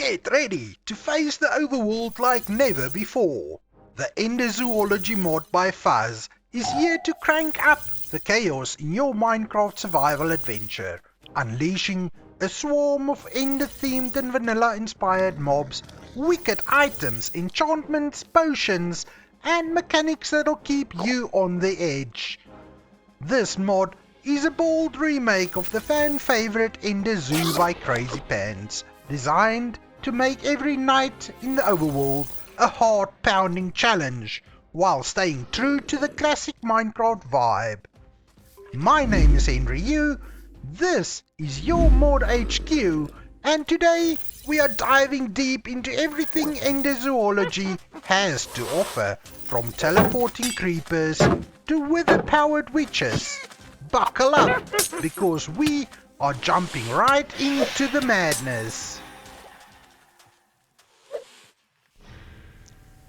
Get ready to face the overworld like never before. The Zoology mod by Fuzz is here to crank up the chaos in your Minecraft survival adventure, unleashing a swarm of Ender-themed and vanilla-inspired mobs, wicked items, enchantments, potions, and mechanics that'll keep you on the edge. This mod is a bold remake of the fan-favorite Ender Zoo by Crazy Pants, designed to make every night in the overworld a heart-pounding challenge, while staying true to the classic Minecraft vibe. My name is HenriU, this is your Mod HQ, and today we are diving deep into everything Ender Zoology has to offer, from teleporting creepers to wither-powered witches. Buckle up, because we are jumping right into the madness.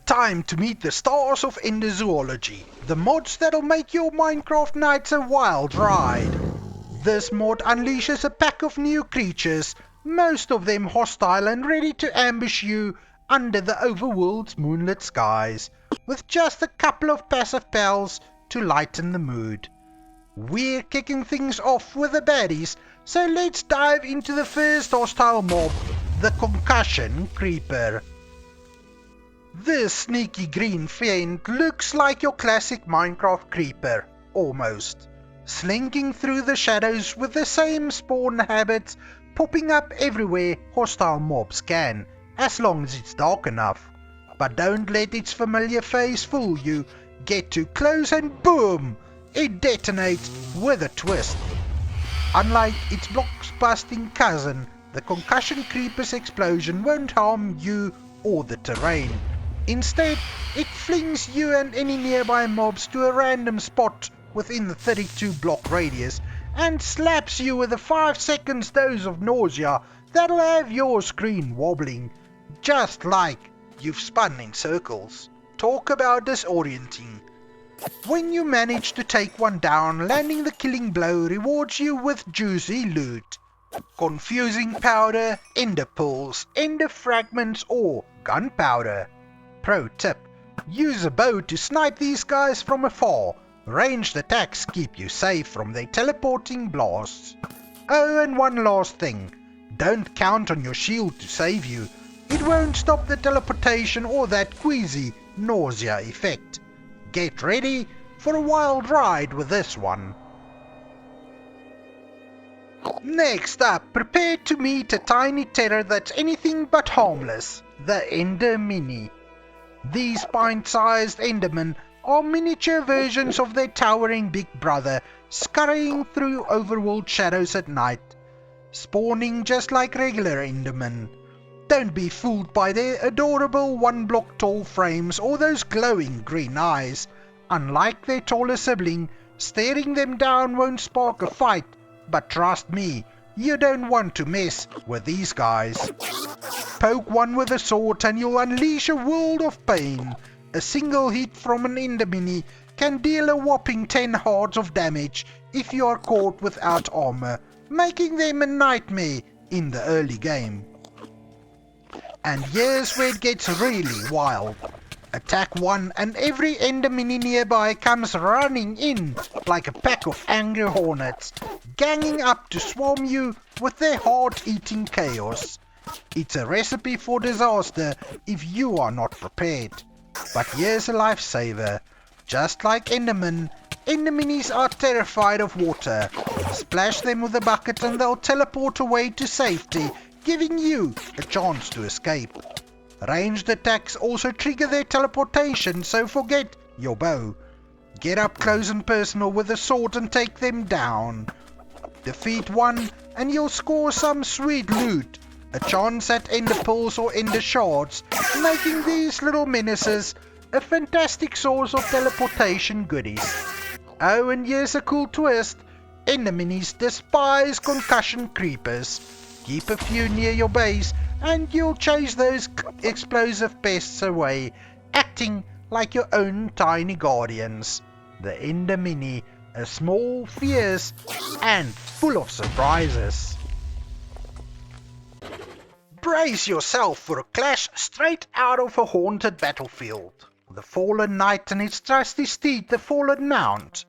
Time to meet the stars of Ender Zoology, the mods that'll make your Minecraft nights a wild ride. This mod unleashes a pack of new creatures, most of them hostile and ready to ambush you under the overworld's moonlit skies, with just a couple of passive pals to lighten the mood. We're kicking things off with the baddies, so let's dive into the first hostile mob, the Concussion creeper. This sneaky green fiend looks like your classic Minecraft creeper, almost. Slinking through the shadows with the same spawn habits, popping up everywhere hostile mobs can, as long as it's dark enough. But don't let its familiar face fool you, get too close and boom! It detonates with a twist. Unlike its block-busting cousin, the Concussion creeper's explosion won't harm you or the terrain. Instead, it flings you and any nearby mobs to a random spot within the 32 block radius and slaps you with a 5 seconds dose of nausea that'll have your screen wobbling, just like you've spun in circles. Talk about disorienting. When you manage to take one down, landing the killing blow rewards you with juicy loot. Confusing powder, ender pearls, ender fragments, or gunpowder. Pro tip: use a bow to snipe these guys from afar. Ranged attacks keep you safe from their teleporting blasts. Oh, and one last thing. Don't count on your shield to save you. It won't stop the teleportation or that queasy nausea effect. Get ready for a wild ride with this one. Next up, prepare to meet a tiny terror that's anything but harmless, the Ender Mini. These pint-sized Endermen are miniature versions of their towering big brother, scurrying through overworld shadows at night, spawning just like regular Endermen. Don't be fooled by their adorable one-block tall frames or those glowing green eyes. Unlike their taller sibling, staring them down won't spark a fight, but trust me, you don't want to mess with these guys. Poke one with a sword and you'll unleash a world of pain. A single hit from an Ender Mini can deal a whopping 10 hearts of damage if you are caught without armor, making them a nightmare in the early game. And here's where it gets really wild. Attack one and every Ender Mini nearby comes running in like a pack of angry hornets, ganging up to swarm you with their heart-eating chaos. It's a recipe for disaster if you are not prepared. But here's a lifesaver. Just like Endermen, Ender Minis are terrified of water. Splash them with a bucket and they'll teleport away to safety, giving you a chance to escape. Ranged attacks also trigger their teleportation, so forget your bow. Get up close and personal with a sword and take them down. Defeat one and you'll score some sweet loot, a chance at ender pearls or ender shards, making these little menaces a fantastic source of teleportation goodies. Oh, and here's a cool twist. Ender Minis despise Concussion creepers. Keep a few near your base and you'll chase those explosive pests away, acting like your own tiny guardians. The Ender Mini, a small, fierce, and full of surprises. Brace yourself for a clash straight out of a haunted battlefield. The Fallen Knight and his trusty steed, the Fallen Mount.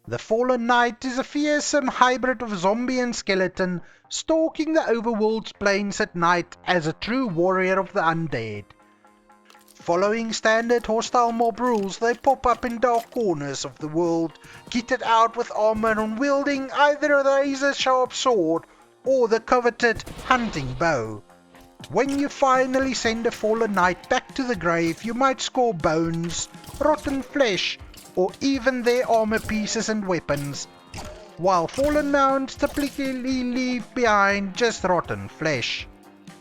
The Fallen Knight is a fearsome hybrid of zombie and skeleton, stalking the overworld's plains at night as a true warrior of the undead. Following standard hostile mob rules, they pop up in dark corners of the world, kitted out with armor and wielding either a razor-sharp sword or the coveted hunting bow. When you finally send a Fallen Knight back to the grave, you might score bones, rotten flesh, or even their armor pieces and weapons, while Fallen Mounts typically leave behind just rotten flesh.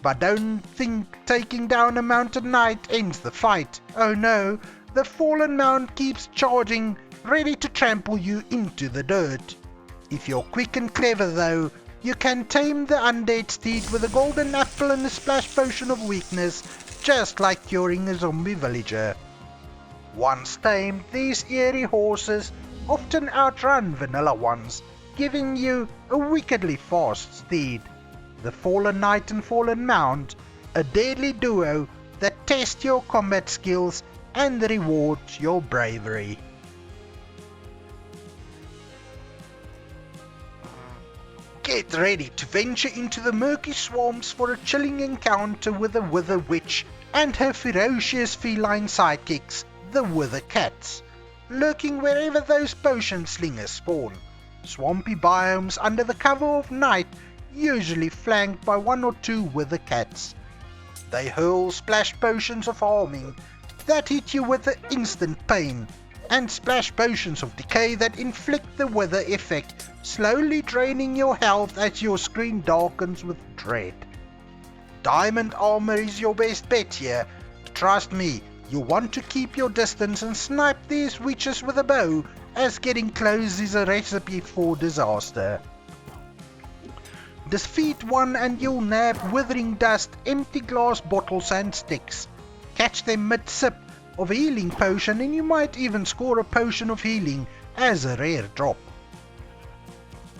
But don't think taking down a mounted knight ends the fight. Oh no, the Fallen Mount keeps charging, ready to trample you into the dirt. If you're quick and clever though, you can tame the undead steed with a golden apple and a splash potion of weakness, just like curing a zombie villager. Once tamed, these eerie horses often outrun vanilla ones, giving you a wickedly fast steed. The Fallen Knight and Fallen Mount, a deadly duo that test your combat skills and rewards your bravery. Get ready to venture into the murky swamps for a chilling encounter with the Wither Witch and her ferocious feline sidekicks, the Wither Cats, lurking wherever those potion slingers spawn. Swampy biomes under the cover of night, usually flanked by one or two Wither Cats. They hurl splash potions of harming that hit you with the instant pain, and splash potions of decay that inflict the wither effect, slowly draining your health as your screen darkens with dread. Diamond armor is your best bet here. Trust me, you want to keep your distance and snipe these witches with a bow, as getting close is a recipe for disaster. Defeat one and you'll nab withering dust, empty glass bottles and sticks. Catch them mid-sip of a healing potion and you might even score a potion of healing as a rare drop.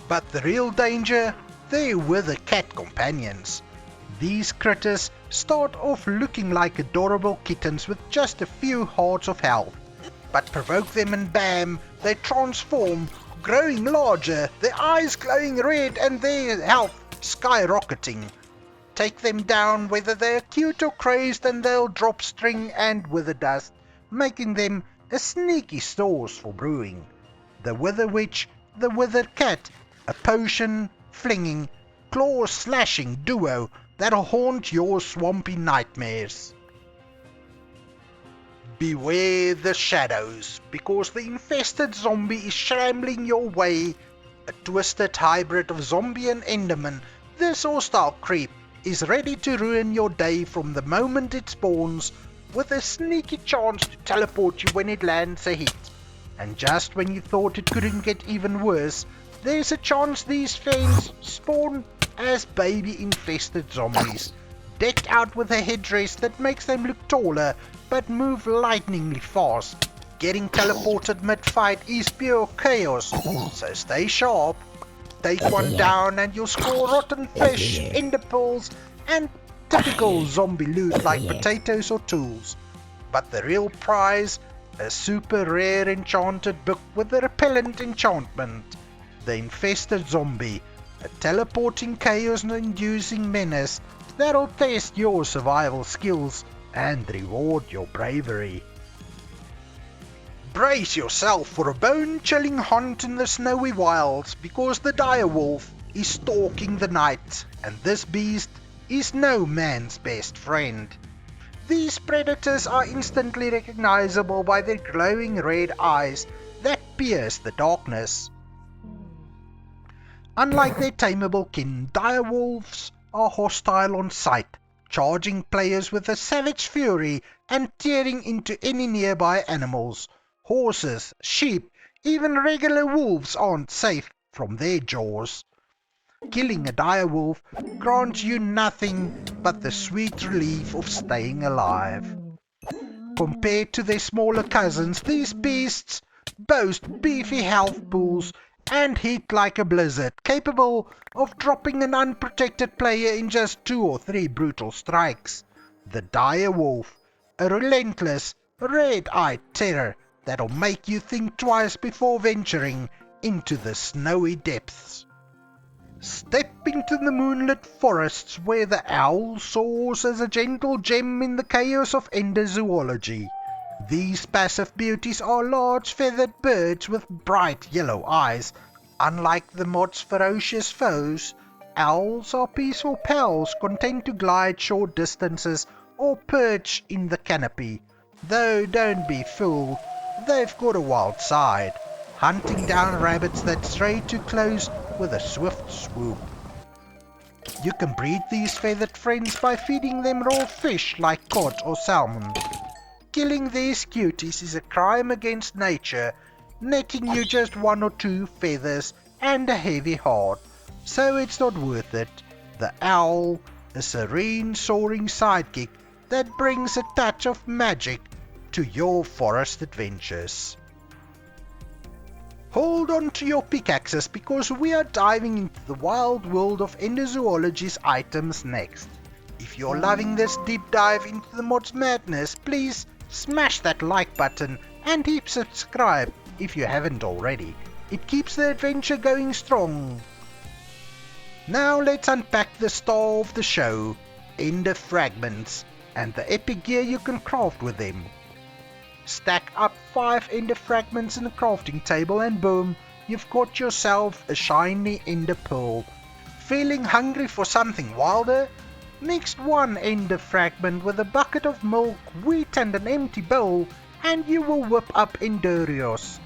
But the real danger, they're Wither Cat companions. These critters start off looking like adorable kittens with just a few hearts of health, but provoke them and bam, they transform, growing larger, their eyes glowing red and their health skyrocketing. Take them down whether they're cute or crazed and they'll drop string and wither dust, making them a sneaky source for brewing. The Wither Witch, the Wither Cat, a potion flinging, claw slashing duo that'll haunt your swampy nightmares. Beware the shadows, because the infested zombie is shambling your way. A twisted hybrid of zombie and enderman, this hostile creep is ready to ruin your day from the moment it spawns, with a sneaky chance to teleport you when it lands a hit. And just when you thought it couldn't get even worse, there's a chance these fiends spawn as baby infested zombies, decked out with a headdress that makes them look taller but move lightningly fast. Getting teleported mid-fight is pure chaos, so stay sharp. Take one down and you'll score rotten fish, ender pearls, and typical zombie loot like potatoes or tools. But the real prize, a super rare enchanted book with a repellent enchantment. The Infested Zombie, a teleporting chaos-inducing menace that'll test your survival skills and reward your bravery. Brace yourself for a bone-chilling hunt in the snowy wilds, because the Direwolf is stalking the night, and this beast is no man's best friend. These predators are instantly recognizable by their glowing red eyes that pierce the darkness. Unlike their tameable kin, Direwolves are hostile on sight, charging players with a savage fury and tearing into any nearby animals. Horses, sheep, even regular wolves aren't safe from their jaws. Killing a direwolf grants you nothing but the sweet relief of staying alive. Compared to their smaller cousins, these beasts boast beefy health pools and hit like a blizzard, capable of dropping an unprotected player in just 2 or 3 brutal strikes. The Direwolf, a relentless, red-eyed terror that'll make you think twice before venturing into the snowy depths. Step into the moonlit forests where the owl soars as a gentle gem in the chaos of Zoology. These passive beauties are large feathered birds with bright yellow eyes. Unlike the mod's ferocious foes, owls are peaceful pals content to glide short distances or perch in the canopy. Though don't be fooled, they've got a wild side, hunting down rabbits that stray too close with a swift swoop. You can breed these feathered friends by feeding them raw fish like cod or salmon. Killing these cuties is a crime against nature, netting you just 1 or 2 feathers and a heavy heart, so it's not worth it. The owl, a serene soaring sidekick that brings a touch of magic to your forest adventures. Hold on to your pickaxes because we are diving into the wild world of Zoology's items next. If you're loving this deep dive into the mod's madness, please smash that like button and hit subscribe if you haven't already. It keeps the adventure going strong. Now let's unpack the star of the show, Ender Fragments, and the epic gear you can craft with them. Stack up 5 ender fragments in a crafting table and boom, you've got yourself a shiny ender pearl. Feeling hungry for something wilder? Mix 1 ender fragment with a bucket of milk, wheat and an empty bowl and you will whip up Endurios.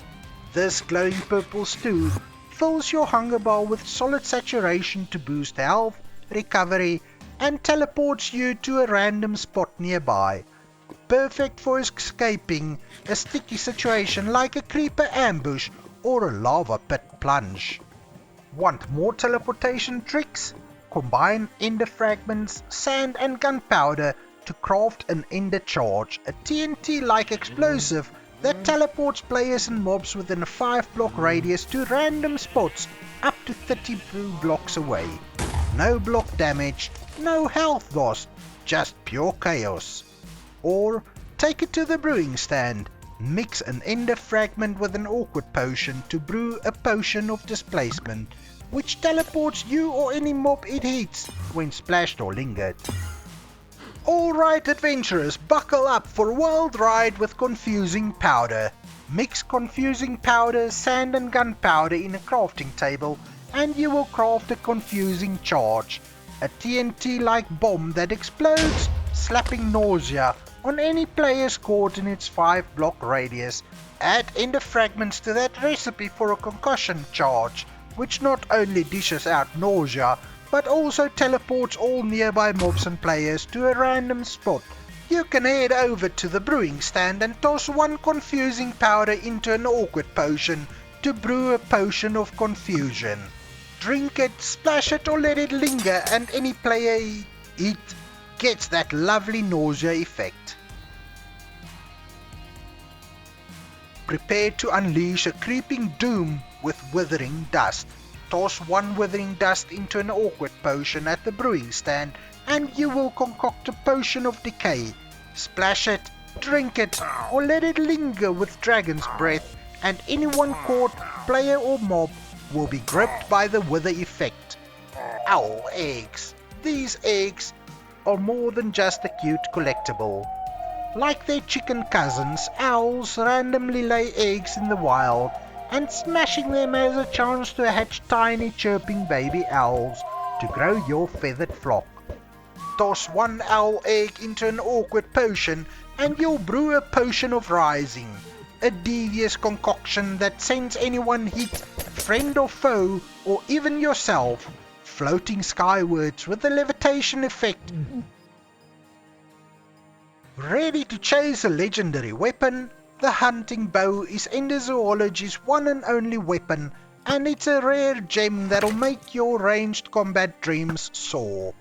This glowing purple stew fills your hunger bar with solid saturation to boost health, recovery and teleports you to a random spot nearby. Perfect for escaping a sticky situation like a creeper ambush or a lava pit plunge. Want more teleportation tricks? Combine ender fragments, sand and gunpowder to craft an ender charge, a TNT-like explosive that teleports players and mobs within a 5-block radius to random spots up to 32 blocks away. No block damage, no health lost, just pure chaos. Or take it to the brewing stand. Mix an ender fragment with an awkward potion to brew a potion of displacement, which teleports you or any mob it hits when splashed or lingered. Alright adventurers, buckle up for a wild ride with confusing powder. Mix confusing powder, sand and gunpowder in a crafting table and you will craft a confusing charge, a TNT-like bomb that explodes, slapping nausea on any players caught in its 5-block radius. Add ender fragments to that recipe for a concussion charge, which not only dishes out nausea, but also teleports all nearby mobs and players to a random spot. You can head over to the brewing stand and toss 1 confusing powder into an awkward potion to brew a potion of confusion. Drink it, splash it or let it linger and any player it gets that lovely nausea effect. Prepare to unleash a creeping doom with withering dust. Toss 1 withering dust into an awkward potion at the brewing stand and you will concoct a potion of decay. Splash it, drink it or let it linger with dragon's breath and anyone caught, player or mob, will be gripped by the wither effect. Owl eggs. These eggs are more than just a cute collectible. Like their chicken cousins, owls randomly lay eggs in the wild, and smashing them has a chance to hatch tiny chirping baby owls to grow your feathered flock. Toss 1 owl egg into an awkward potion and you'll brew a potion of rising, a devious concoction that sends anyone hit, friend or foe, or even yourself, floating skywards with a levitation effect. Ready to chase a legendary weapon? The hunting bow is Zoology's one and only weapon, and it's a rare gem that'll make your ranged combat dreams soar.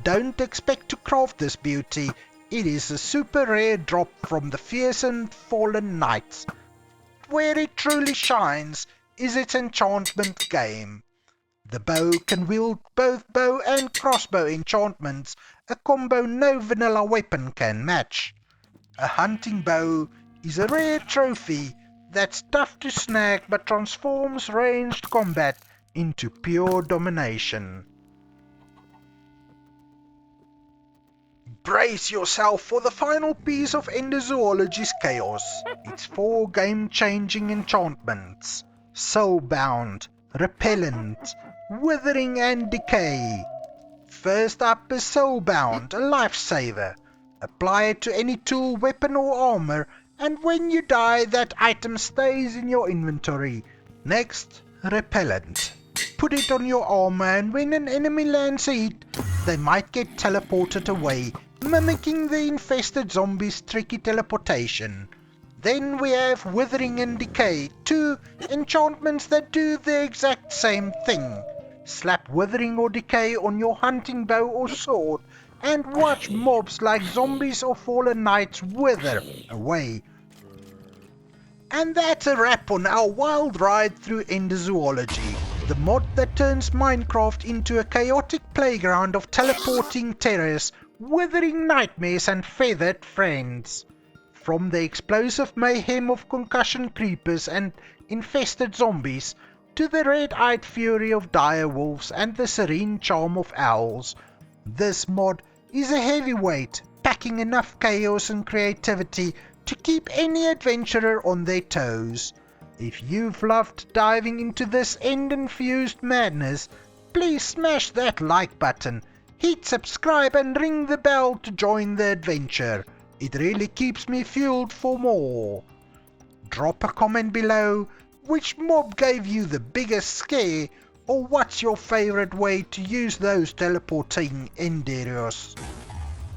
Don't expect to craft this beauty, it is a super rare drop from the fearsome fallen knights. Where it truly shines is its enchantment game. The bow can wield both bow and crossbow enchantments, a combo no vanilla weapon can match. A hunting bow is a rare trophy that's tough to snag but transforms ranged combat into pure domination. Brace yourself for the final piece of Zoology's chaos. It's 4 game-changing enchantments: Soulbound, Repellent, Withering and Decay. First up is Soulbound, a lifesaver. Apply it to any tool, weapon or armor, and when you die that item stays in your inventory. Next, Repellent. Put it on your armor and when an enemy lands a hit, they might get teleported away, mimicking the infested zombies' tricky teleportation. Then we have Withering and Decay, 2 enchantments that do the exact same thing. Slap Withering or Decay on your hunting bow or sword, and watch mobs like zombies or fallen knights wither away. And that's a wrap on our wild ride through Zoology, the mod that turns Minecraft into a chaotic playground of teleporting terrors, withering nightmares and feathered friends. From the explosive mayhem of concussion creepers and infested zombies, to the red-eyed fury of direwolves and the serene charm of owls, this mod is a heavyweight, packing enough chaos and creativity to keep any adventurer on their toes. If you've loved diving into this end-infused madness, please smash that like button, hit subscribe and ring the bell to join the adventure. It really keeps me fueled for more. Drop a comment below which mob gave you the biggest scare, or what's your favorite way to use those teleporting enderos.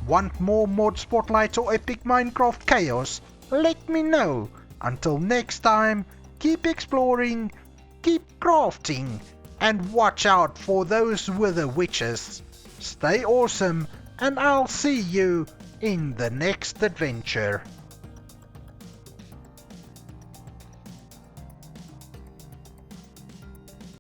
Want more mod spotlights or epic Minecraft chaos? Let me know. Until next time, keep exploring, keep crafting, and watch out for those wither witches. Stay awesome, and I'll see you in the next adventure.